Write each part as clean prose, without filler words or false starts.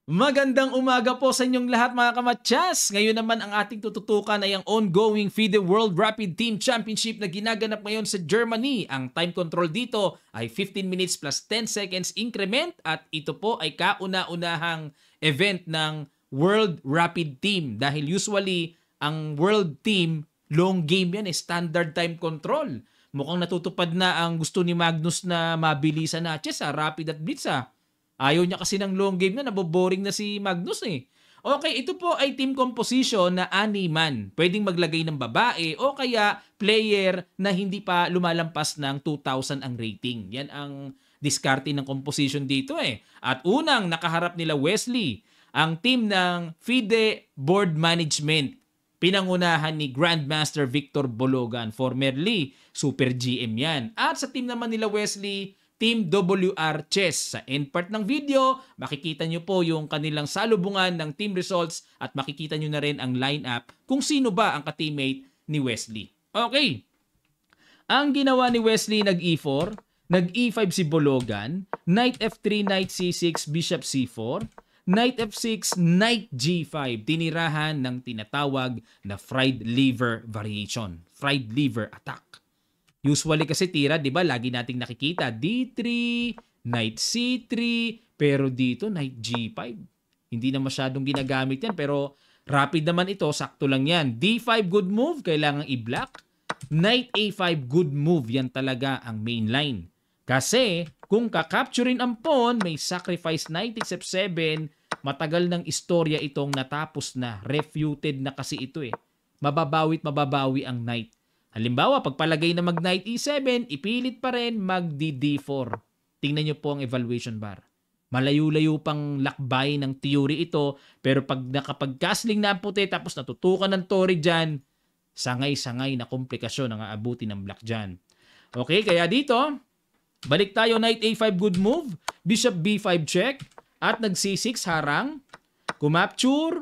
Magandang umaga po sa inyong lahat mga kamatyas! Ngayon naman ang ating tututukan ay ang ongoing FIDE World Rapid Team Championship na ginaganap ngayon sa Germany. Ang time control dito ay 15 minutes plus 10 seconds increment at ito po ay kauna-unahang event ng World Rapid Team dahil usually ang World Team long game yan, standard time control. Mukhang natutupad na ang gusto ni Magnus na mabilisan na chess, rapid at blitz. Ayaw niya kasi ng long game na, naboboring na si Magnus eh. Okay, ito po ay team composition na animan. Pwedeng maglagay ng babae o kaya player na hindi pa lumalampas ng 2,000 ang rating. Yan ang diskarte ng composition dito eh. At unang nakaharap nila Wesley, ang team ng FIDE Board Management. Pinangunahan ni Grandmaster Victor Bologan, formerly Super GM yan. At sa team naman nila Wesley, Team WR Chess. Sa end part ng video, makikita nyo po yung kanilang salubungan ng team results at makikita nyo na rin ang lineup kung sino ba ang ka-teammate ni Wesley. Okay. Ang ginawa ni Wesley, nag-E4, nag-E5 si Bologan, Knight F3, Knight C6, Bishop C4, Knight F6, Knight G5. Tinirahan ng tinatawag na fried liver variation. Fried liver attack. Usually kasi tira, 'di ba? Lagi nating nakikita D3, Knight C3, pero dito Knight G5. Hindi na masyadong ginagamit 'yan, pero rapid naman ito, sakto lang 'yan. D5 good move, kailangan i-block. Knight A5 good move, 'yan talaga ang main line. Kasi kung ka-capturein ang pawn, may sacrifice knight takes F7, matagal ng istorya itong natapos na, refuted na kasi ito eh. Mababawi't mababawi ang knight. Halimbawa, pagpalagay na mag-Knight E7, ipilit pa rin mag-D4. Tingnan nyo po ang evaluation bar. Malayo-layo pang lakbay ng theory ito, pero pag nakapag-castling na ang puti tapos natutukan ng Tori dyan, sangay-sangay na komplikasyon ang aabuti ng black dyan. Okay, kaya dito, balik tayo, Knight A5 good move, Bishop B5 check, at nag-C6 harang, kumapture,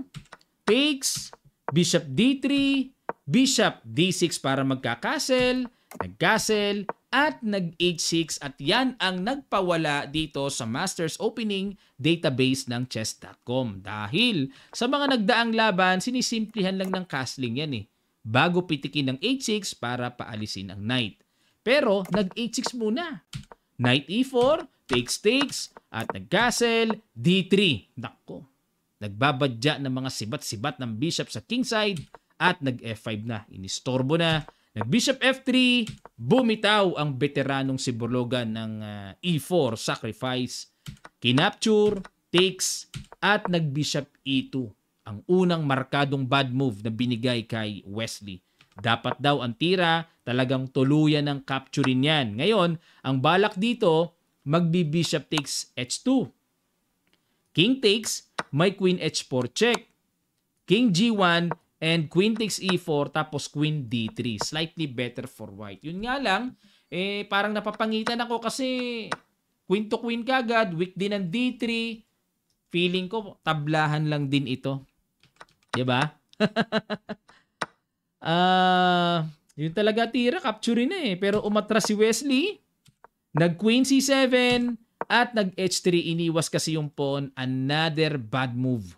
takes, Bishop D3, Bishop D6 para magka-castle, nag-castle, at nag-H6 at yan ang nagpawala dito sa Masters Opening database ng chess.com. Dahil sa mga nagdaang laban, sinisimplihan lang ng castling yan eh. Bago pitikin ng H6 para paalisin ang knight. Pero nag-H6 muna. Knight E4, takes, at nag-castle, D3. Nako, nagbabadya ng mga sibat-sibat ng bishop sa kingside, at nag-F5 na, inistorbo na, nag-Bishop F3, bumitaw ang veteranong si Bologan ng E4, sacrifice, kinapture, takes, at nag-Bishop E2, ang unang markadong bad move na binigay kay Wesley. Dapat daw ang tira, talagang tuluyan ng capturein yan. Ngayon, ang balak dito, magbi-Bishop takes H2. King takes, may Queen H4 check. King G1, and Queen takes E4, tapos Queen D3. Slightly better for white. Yun nga lang, parang napapangitan ako kasi Queen to Queen kagad, weak din ang D3. Feeling ko, tablahan lang din ito. Diba? Yun talaga tira, capture na eh. Pero umatras si Wesley, nag-Queen C7, at nag-H3, iniwas kasi yung pawn, another bad move.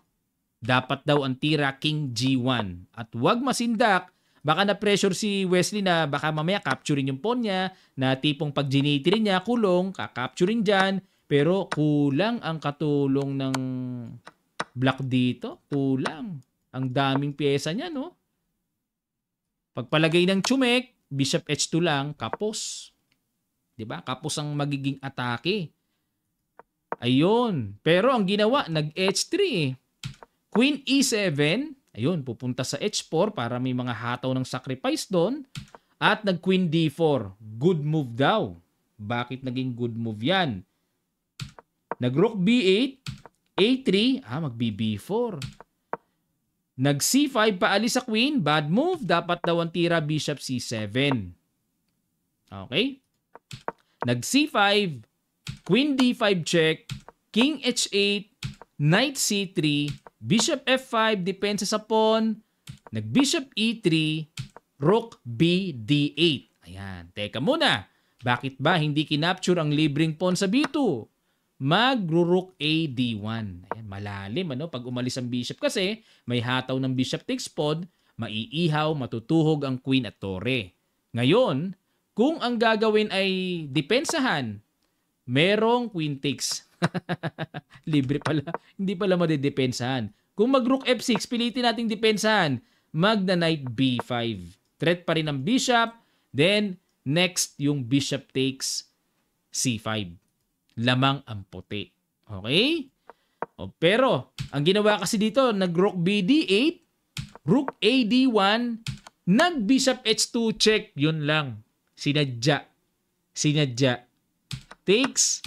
Dapat daw ang tira King G1. At wag masindak, baka na-pressure si Wesley na baka mamaya capturein yung pawn niya, na tipong pag ginitiri niya, kulong, kakapturein dyan, pero kulang ang katulong ng black dito. Kulang. Ang daming pyesa niya, no? Pagpalagay ng Chumek, Bishop H2 lang, kapos. Diba? Kapos ang magiging atake. Ayun. Pero ang ginawa, nag-H3 eh. Queen E7, ayun, pupunta sa H4 para may mga hataw ng sacrifice doon. At nag-Queen D4. Good move daw. Bakit naging good move yan? Nag-Rook B8, A3, mag-B4. Nag-C5, paalis sa Queen, bad move. Dapat daw ang tira Bishop C7. Okay? Nag-C5, Queen D5 check, King H8, Knight C3, Bishop F5, depensa sa pawn, nag-Bishop E3, Rook B D8. Ayan, teka muna. Bakit ba hindi kinapture ang libreng pawn sa B2? magro-rook A D1. Ayan, malalim ano pag umalis ang bishop kasi may hataw ng bishop takes pawn, maiihaw, matutuhog ang queen at torre. Ngayon, kung ang gagawin ay depensahan, merong queen takes. Libre pala, hindi pala madedepensahan. Kung mag-rook F6, pilitin nating depensahan, magna-knight B5. Threat pa rin ang bishop, then next yung bishop takes C5. Lamang ang puti. Okay? Pero, ang ginawa kasi dito, nag-rook BD8, rook AD1, nag-bishop H2 check, yun lang. Sinadya. Takes.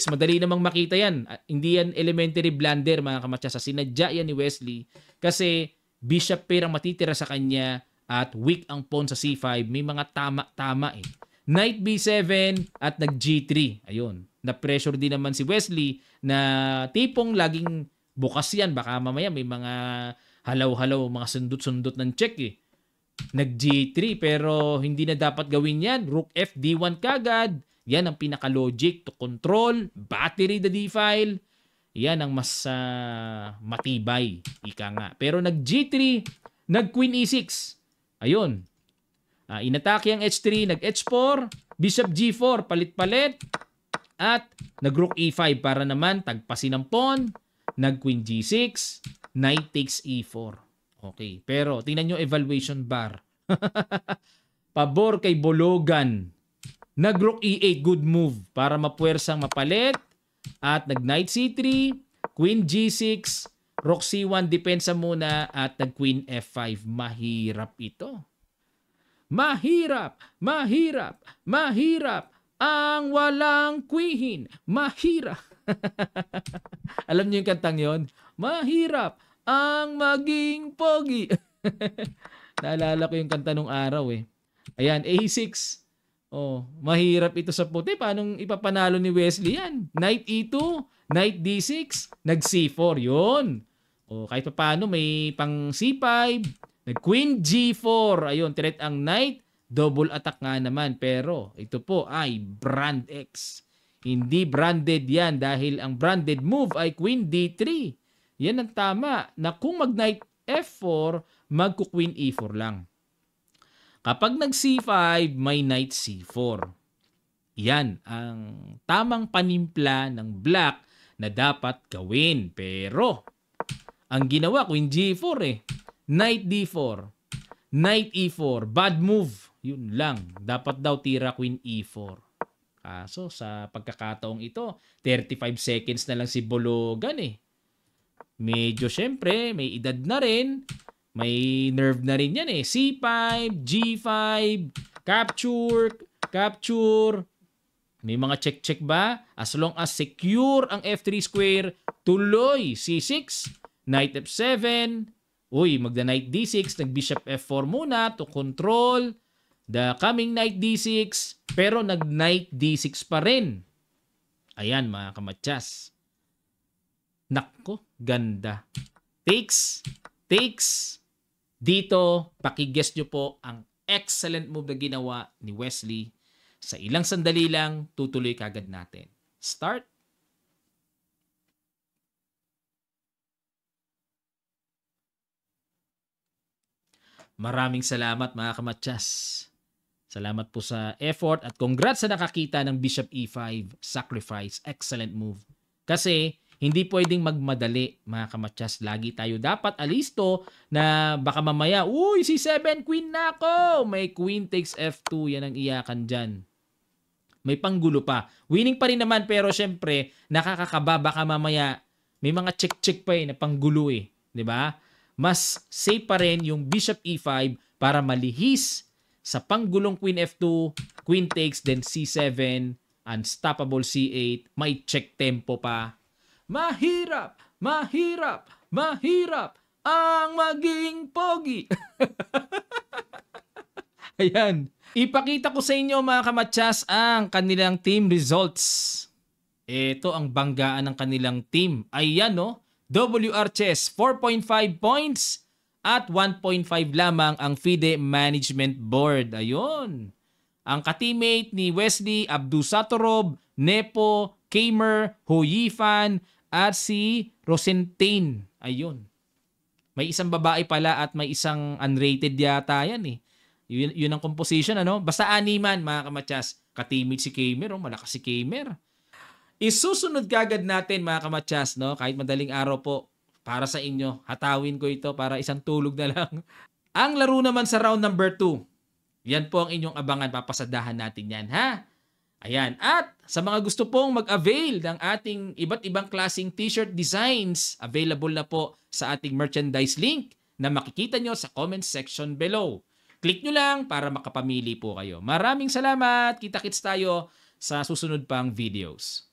Madali namang makita yan. Hindi yan elementary blunder, mga kamatsasa. Sinadya yan ni Wesley kasi bishop pair ang matitira sa kanya at weak ang pawn sa C5. May mga tama-tama eh. Knight B7 at nag-G3. Ayun. Na-pressure din naman si Wesley na tipong laging bukas yan. Baka mamaya may mga halaw-halaw, mga sundot-sundot ng check eh. Nag-G3 pero hindi na dapat gawin yan. Rook F D1 kagad. Yan ang pinaka-logic to control. Battery the D-file. Yan ang mas matibay. Ika nga. Pero nag-G3, nag-Queen E6. Ayun. Inatake ang H3, nag-H4, Bishop G4, palit-palit, at nag-Rook E5 para naman tagpasin ang pawn, nag-Queen G6, Knight takes E4. Okay, pero tingnan nyo evaluation bar. Pabor kay Bologan. Nag-Rook E8, good move para mapuwersang mapalit, at nag-Knight C3, Queen G6, Rook C1, depensa muna, at nag-Queen F5. Mahirap ito. Mahirap ang walang queen. Mahirap. Alam niyo yung kantang yon? Mahirap ang maging pogi. Naalala ko yung kanta nung araw eh. Ayan, A6. Oh, mahirap ito sa puti. Paano ipapanalo ni Wesley yan? Knight E2, Knight D6, nag C4. Yun. Oh, kahit pa paano may pang C5, nag-Queen G4. Ayun, threat ang Knight. Double attack nga naman. Pero ito po ay Brand X. Hindi branded yan dahil ang branded move ay Queen D3. Yan ang tama na kung mag-Knight F4, magku-Queen E4 lang. Kapag nag-C5, may Knight C4. Yan ang tamang panimpla ng black na dapat gawin. Pero ang ginawa, Queen G4 eh. Knight D4, Knight E4, bad move. Yun lang. Dapat daw tira Queen E4. Kaso sa pagkakataong ito, 35 seconds na lang si Bologan eh. Medyo syempre, may edad na rin. May nerve na rin yan eh. C5, G5, capture. May mga check-check ba? As long as secure ang F3 square, tuloy. C6, Knight F7, uy, magda-Knight D6, nag-Bishop F4 muna to control the coming Knight D6, pero nag-Knight D6 pa rin. Ayan mga kamatsas. Nakko, ganda. Takes. Dito, pakiguess nyo po ang excellent move na ginawa ni Wesley. Sa ilang sandali lang, tutuloy kagad natin. Start. Maraming salamat mga kamatsas. Salamat po sa effort at congrats sa nakakita ng Bishop E5 sacrifice. Excellent move. Kasi hindi pwedeng magmadali mga kamatsas. Lagi tayo dapat alisto na baka mamaya, uy, si 7 queen na ako. May queen takes F2. Yan ang iyakan dyan. May panggulo pa. Winning pa rin naman pero syempre nakakakaba. Baka mamaya may mga check-check pa eh na panggulo eh. 'Di ba? Mas safe pa rin yung Bishop E5 para malihis sa panggulong Queen F2, Queen takes, then C7, unstoppable C8, may check tempo pa. Mahirap ang maging pogi. Ayan. Ipakita ko sa inyo mga kamatsas ang kanilang team results. Ito ang banggaan ng kanilang team. Ayan no. WR Chess 4.5 points at 1.5 lamang ang FIDE Management Board. Ayun. Ang ka-teammate ni Wesley, Abdusatorov, Nepo, Kamer, Ho Yifan, at si Rosentain. Ayun. May isang babae pala at may isang unrated yata yan eh. Yun ang composition, ano? Basta animan, mga kamatsas. Ka-teammate si Kamer, oh, malakas si Kamer. Isusunod kagad natin, mga kamatsas, no? Kahit madaling araw po, para sa inyo. Hatawin ko ito para isang tulog na lang. Ang laro naman sa round number 2. Yan po ang inyong abangan. Papasadahan natin yan, ha? Ayan. At sa mga gusto pong mag-avail ng ating iba't ibang klaseng t-shirt designs, available na po sa ating merchandise link na makikita nyo sa comment section below. Click nyo lang para makapamili po kayo. Maraming salamat. Kita-kits tayo sa susunod pang videos.